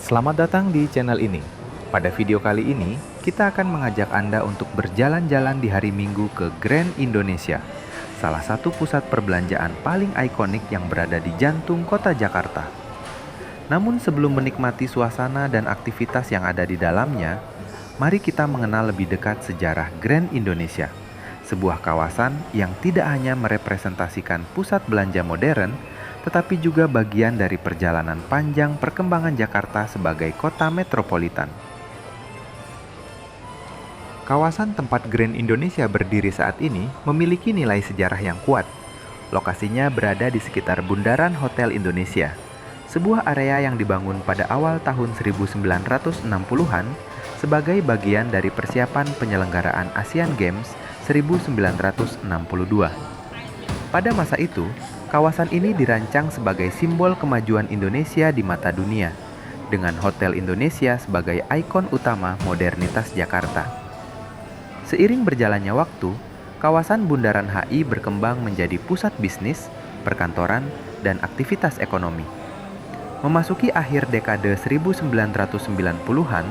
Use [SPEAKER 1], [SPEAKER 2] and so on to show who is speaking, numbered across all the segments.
[SPEAKER 1] Selamat datang di channel ini. Pada video kali ini, kita akan mengajak Anda untuk berjalan-jalan di hari Minggu ke Grand Indonesia, salah satu pusat perbelanjaan paling ikonik yang berada di jantung kota Jakarta. Namun sebelum menikmati suasana dan aktivitas yang ada di dalamnya, mari kita mengenal lebih dekat sejarah Grand Indonesia, sebuah kawasan yang tidak hanya merepresentasikan pusat belanja modern, tetapi juga bagian dari perjalanan panjang perkembangan Jakarta sebagai kota metropolitan. Kawasan tempat Grand Indonesia berdiri saat ini memiliki nilai sejarah yang kuat. Lokasinya berada di sekitar Bundaran Hotel Indonesia, sebuah area yang dibangun pada awal tahun 1960-an sebagai bagian dari persiapan penyelenggaraan Asian Games 1962. Pada masa itu, kawasan ini dirancang sebagai simbol kemajuan Indonesia di mata dunia, dengan Hotel Indonesia sebagai ikon utama modernitas Jakarta. Seiring berjalannya waktu, kawasan Bundaran HI berkembang menjadi pusat bisnis, perkantoran, dan aktivitas ekonomi. Memasuki akhir dekade 1990-an,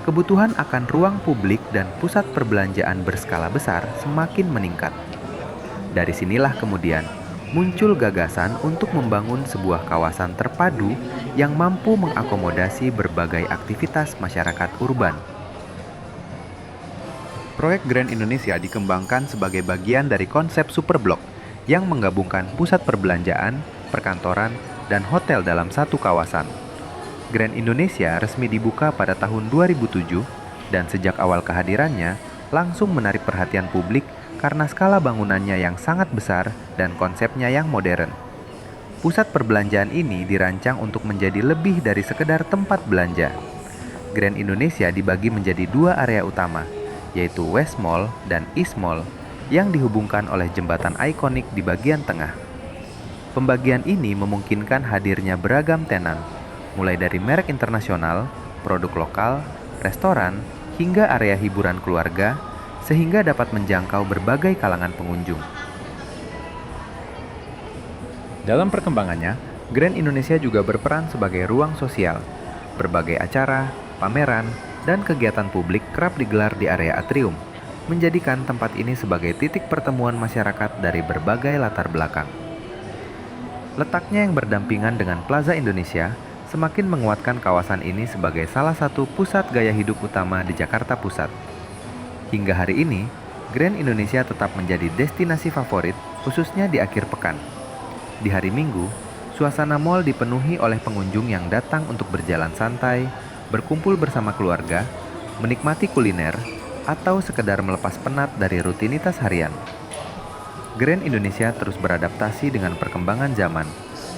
[SPEAKER 1] kebutuhan akan ruang publik dan pusat perbelanjaan berskala besar semakin meningkat. Dari sinilah kemudian muncul gagasan untuk membangun sebuah kawasan terpadu yang mampu mengakomodasi berbagai aktivitas masyarakat urban. Proyek Grand Indonesia dikembangkan sebagai bagian dari konsep Superblok yang menggabungkan pusat perbelanjaan, perkantoran, dan hotel dalam satu kawasan. Grand Indonesia resmi dibuka pada tahun 2007 dan sejak awal kehadirannya langsung menarik perhatian publik karena skala bangunannya yang sangat besar dan konsepnya yang modern. Pusat perbelanjaan ini dirancang untuk menjadi lebih dari sekedar tempat belanja. Grand Indonesia dibagi menjadi dua area utama, yaitu West Mall dan East Mall, yang dihubungkan oleh jembatan ikonik di bagian tengah. Pembagian ini memungkinkan hadirnya beragam tenan, mulai dari merek internasional, produk lokal, restoran, hingga area hiburan keluarga, sehingga dapat menjangkau berbagai kalangan pengunjung. Dalam perkembangannya, Grand Indonesia juga berperan sebagai ruang sosial. Berbagai acara, pameran, dan kegiatan publik kerap digelar di area atrium, menjadikan tempat ini sebagai titik pertemuan masyarakat dari berbagai latar belakang. Letaknya yang berdampingan dengan Plaza Indonesia semakin menguatkan kawasan ini sebagai salah satu pusat gaya hidup utama di Jakarta Pusat. Hingga hari ini, Grand Indonesia tetap menjadi destinasi favorit, khususnya di akhir pekan. Di hari Minggu, suasana mal dipenuhi oleh pengunjung yang datang untuk berjalan santai, berkumpul bersama keluarga, menikmati kuliner, atau sekedar melepas penat dari rutinitas harian. Grand Indonesia terus beradaptasi dengan perkembangan zaman,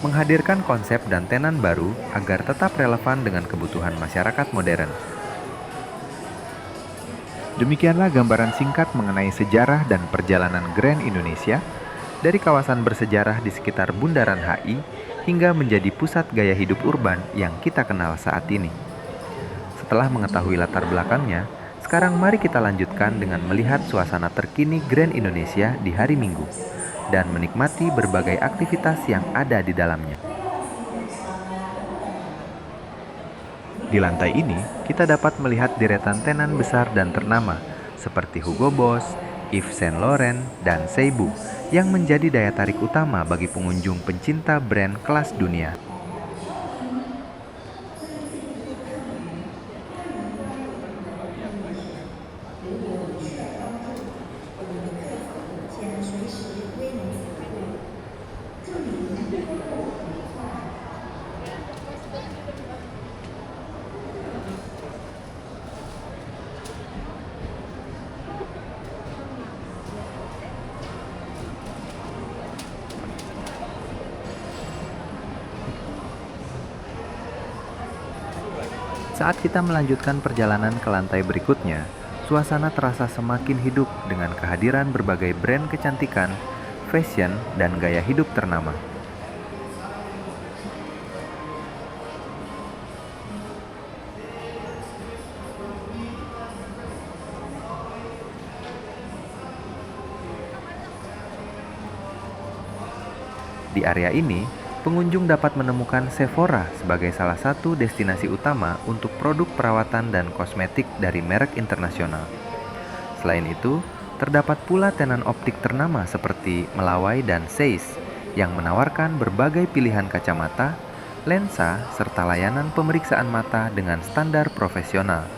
[SPEAKER 1] menghadirkan konsep dan tenan baru agar tetap relevan dengan kebutuhan masyarakat modern. Demikianlah gambaran singkat mengenai sejarah dan perjalanan Grand Indonesia dari kawasan bersejarah di sekitar Bundaran HI hingga menjadi pusat gaya hidup urban yang kita kenal saat ini. Setelah mengetahui latar belakangnya, sekarang mari kita lanjutkan dengan melihat suasana terkini Grand Indonesia di hari Minggu dan menikmati berbagai aktivitas yang ada di dalamnya. Di lantai ini, kita dapat melihat deretan tenan besar dan ternama seperti Hugo Boss, Yves Saint Laurent, dan Seibu yang menjadi daya tarik utama bagi pengunjung pencinta brand kelas dunia. Saat kita melanjutkan perjalanan ke lantai berikutnya, suasana terasa semakin hidup dengan kehadiran berbagai brand kecantikan, fashion, dan gaya hidup ternama. Di area ini, pengunjung dapat menemukan Sephora sebagai salah satu destinasi utama untuk produk perawatan dan kosmetik dari merek internasional. Selain itu, terdapat pula tenan optik ternama seperti Melawai dan Zeiss yang menawarkan berbagai pilihan kacamata, lensa, serta layanan pemeriksaan mata dengan standar profesional.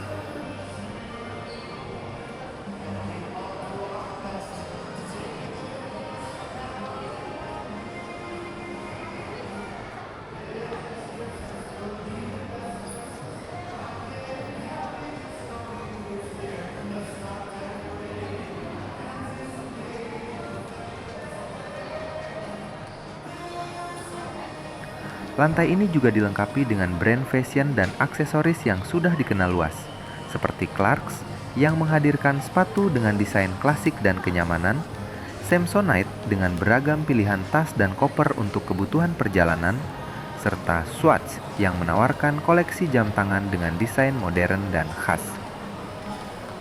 [SPEAKER 1] Lantai ini juga dilengkapi dengan brand fashion dan aksesoris yang sudah dikenal luas, seperti Clarks yang menghadirkan sepatu dengan desain klasik dan kenyamanan, Samsonite dengan beragam pilihan tas dan koper untuk kebutuhan perjalanan, serta Swatch yang menawarkan koleksi jam tangan dengan desain modern dan khas.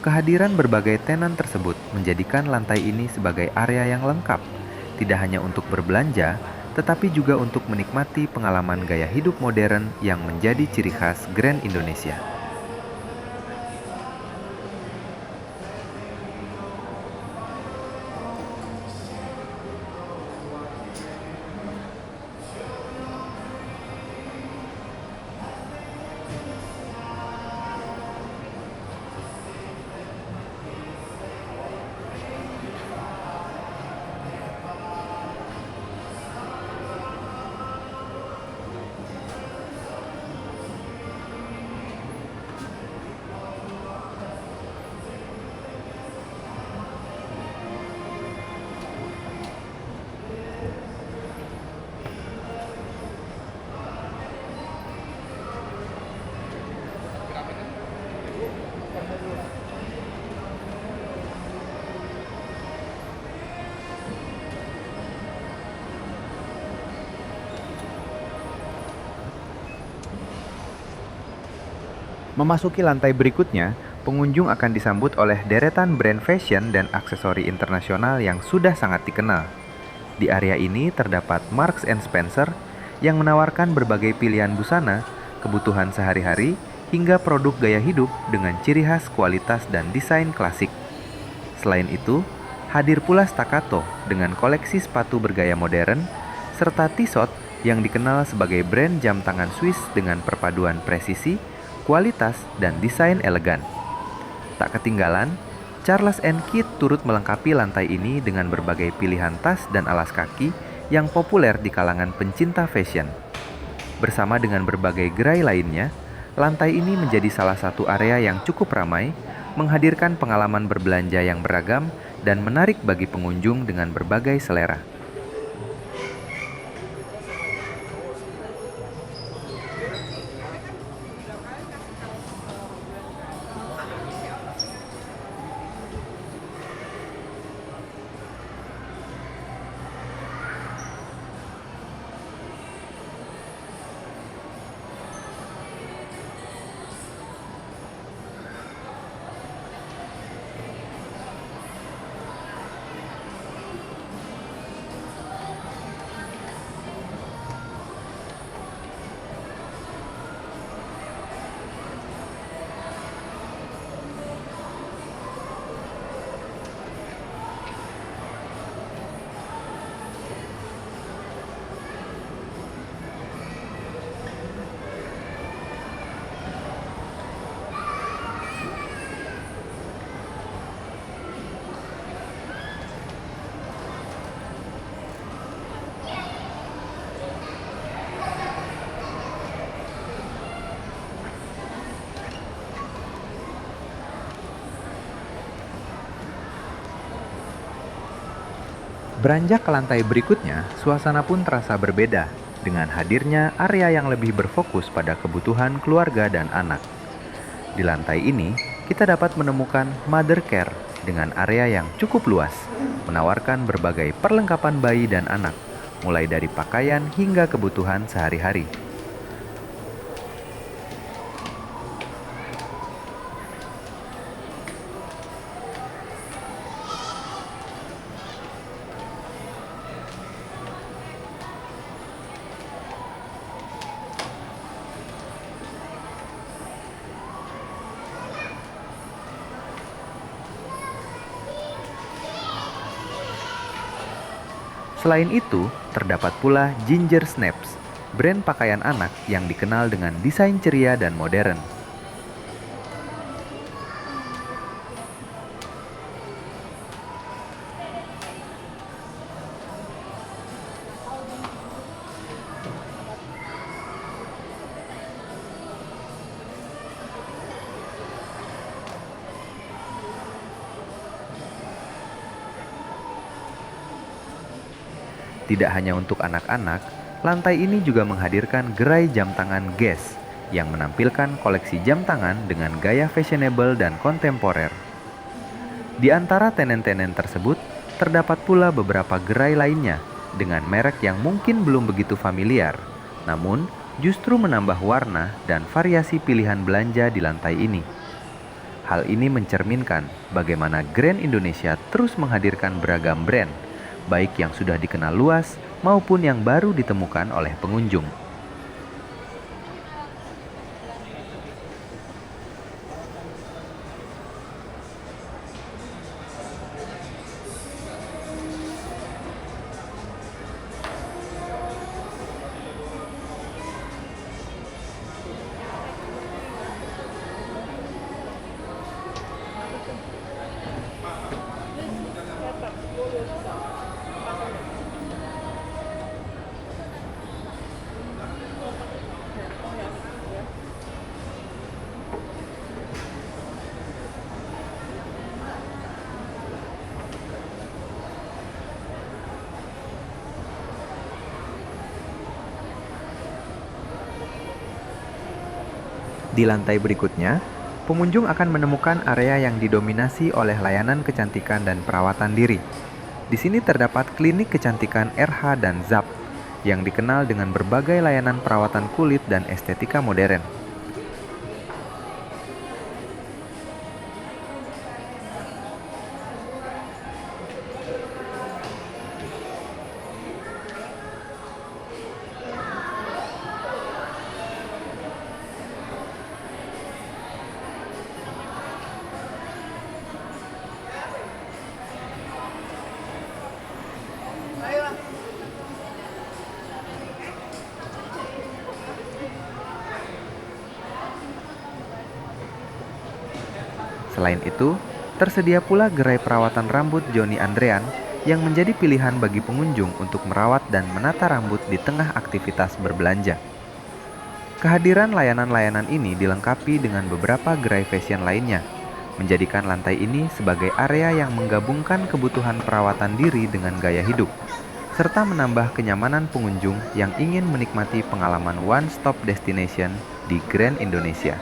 [SPEAKER 1] Kehadiran berbagai tenan tersebut menjadikan lantai ini sebagai area yang lengkap, tidak hanya untuk berbelanja, tetapi juga untuk menikmati pengalaman gaya hidup modern yang menjadi ciri khas Grand Indonesia. Memasuki lantai berikutnya, pengunjung akan disambut oleh deretan brand fashion dan aksesori internasional yang sudah sangat dikenal. Di area ini terdapat Marks and Spencer yang menawarkan berbagai pilihan busana, kebutuhan sehari-hari, hingga produk gaya hidup dengan ciri khas kualitas dan desain klasik. Selain itu, hadir pula Staccato dengan koleksi sepatu bergaya modern, serta Tissot yang dikenal sebagai brand jam tangan Swiss dengan perpaduan presisi, kualitas, dan desain elegan. Tak ketinggalan, Charles & Keith turut melengkapi lantai ini dengan berbagai pilihan tas dan alas kaki yang populer di kalangan pencinta fashion. Bersama dengan berbagai gerai lainnya, lantai ini menjadi salah satu area yang cukup ramai, menghadirkan pengalaman berbelanja yang beragam dan menarik bagi pengunjung dengan berbagai selera. Beranjak ke lantai berikutnya, suasana pun terasa berbeda dengan hadirnya area yang lebih berfokus pada kebutuhan keluarga dan anak. Di lantai ini, kita dapat menemukan Mother Care dengan area yang cukup luas, menawarkan berbagai perlengkapan bayi dan anak, mulai dari pakaian hingga kebutuhan sehari-hari. Selain itu, terdapat pula Ginger Snaps, brand pakaian anak yang dikenal dengan desain ceria dan modern. Tidak hanya untuk anak-anak, lantai ini juga menghadirkan gerai jam tangan Guess yang menampilkan koleksi jam tangan dengan gaya fashionable dan kontemporer. Di antara tenen-tenen tersebut, terdapat pula beberapa gerai lainnya dengan merek yang mungkin belum begitu familiar, namun justru menambah warna dan variasi pilihan belanja di lantai ini. Hal ini mencerminkan bagaimana Grand Indonesia terus menghadirkan beragam brand, baik yang sudah dikenal luas maupun yang baru ditemukan oleh pengunjung. Di lantai berikutnya, pengunjung akan menemukan area yang didominasi oleh layanan kecantikan dan perawatan diri. Di sini terdapat klinik kecantikan RH dan ZAP yang dikenal dengan berbagai layanan perawatan kulit dan estetika modern. Selain itu, tersedia pula gerai perawatan rambut Joni Andrean yang menjadi pilihan bagi pengunjung untuk merawat dan menata rambut di tengah aktivitas berbelanja. Kehadiran layanan-layanan ini dilengkapi dengan beberapa gerai fashion lainnya, menjadikan lantai ini sebagai area yang menggabungkan kebutuhan perawatan diri dengan gaya hidup, serta menambah kenyamanan pengunjung yang ingin menikmati pengalaman one-stop destination di Grand Indonesia.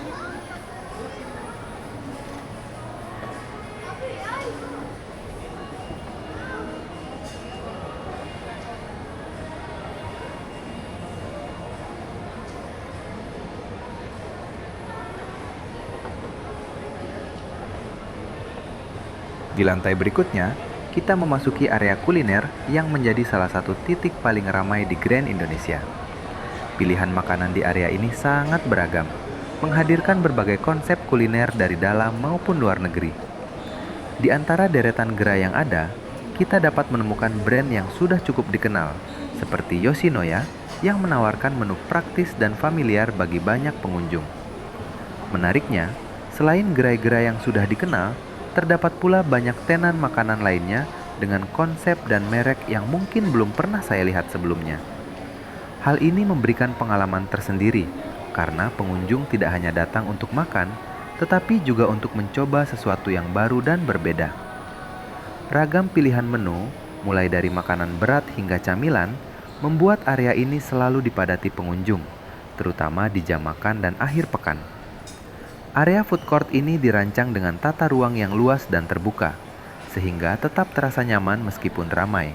[SPEAKER 1] Di lantai berikutnya, kita memasuki area kuliner yang menjadi salah satu titik paling ramai di Grand Indonesia. Pilihan makanan di area ini sangat beragam, menghadirkan berbagai konsep kuliner dari dalam maupun luar negeri. Di antara deretan gerai yang ada, kita dapat menemukan brand yang sudah cukup dikenal, seperti Yoshinoya yang menawarkan menu praktis dan familiar bagi banyak pengunjung. Menariknya, selain gerai-gerai yang sudah dikenal, terdapat pula banyak tenan makanan lainnya dengan konsep dan merek yang mungkin belum pernah saya lihat sebelumnya. Hal ini memberikan pengalaman tersendiri karena pengunjung tidak hanya datang untuk makan, tetapi juga untuk mencoba sesuatu yang baru dan berbeda. Ragam pilihan menu, mulai dari makanan berat hingga camilan, membuat area ini selalu dipadati pengunjung, terutama di jam makan dan akhir pekan. Area food court ini dirancang dengan tata ruang yang luas dan terbuka, sehingga tetap terasa nyaman meskipun ramai.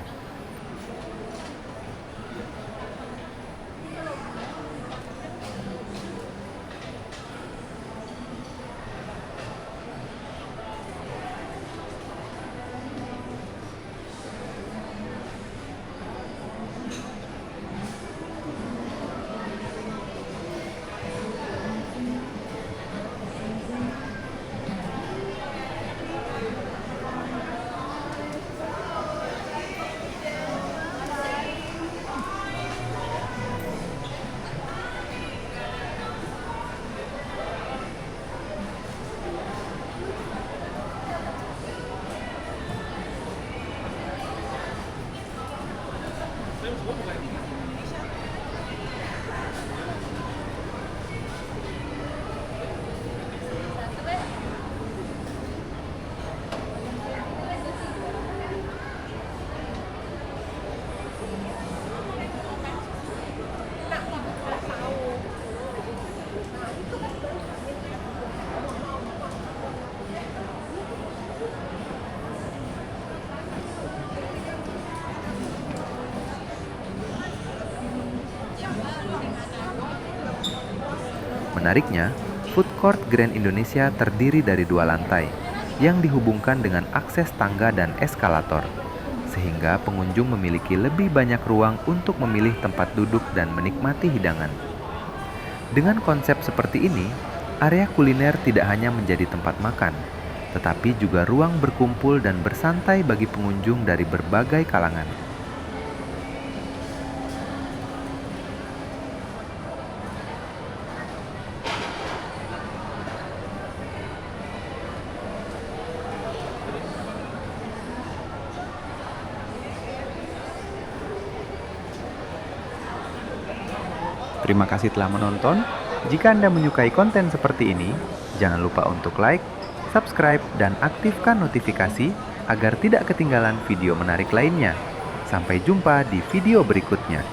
[SPEAKER 1] Menariknya, food court Grand Indonesia terdiri dari 2 lantai yang dihubungkan dengan akses tangga dan eskalator, sehingga pengunjung memiliki lebih banyak ruang untuk memilih tempat duduk dan menikmati hidangan. Dengan konsep seperti ini, area kuliner tidak hanya menjadi tempat makan, tetapi juga ruang berkumpul dan bersantai bagi pengunjung dari berbagai kalangan. Terima kasih telah menonton. Jika Anda menyukai konten seperti ini, jangan lupa untuk like, subscribe, dan aktifkan notifikasi agar tidak ketinggalan video menarik lainnya. Sampai jumpa di video berikutnya.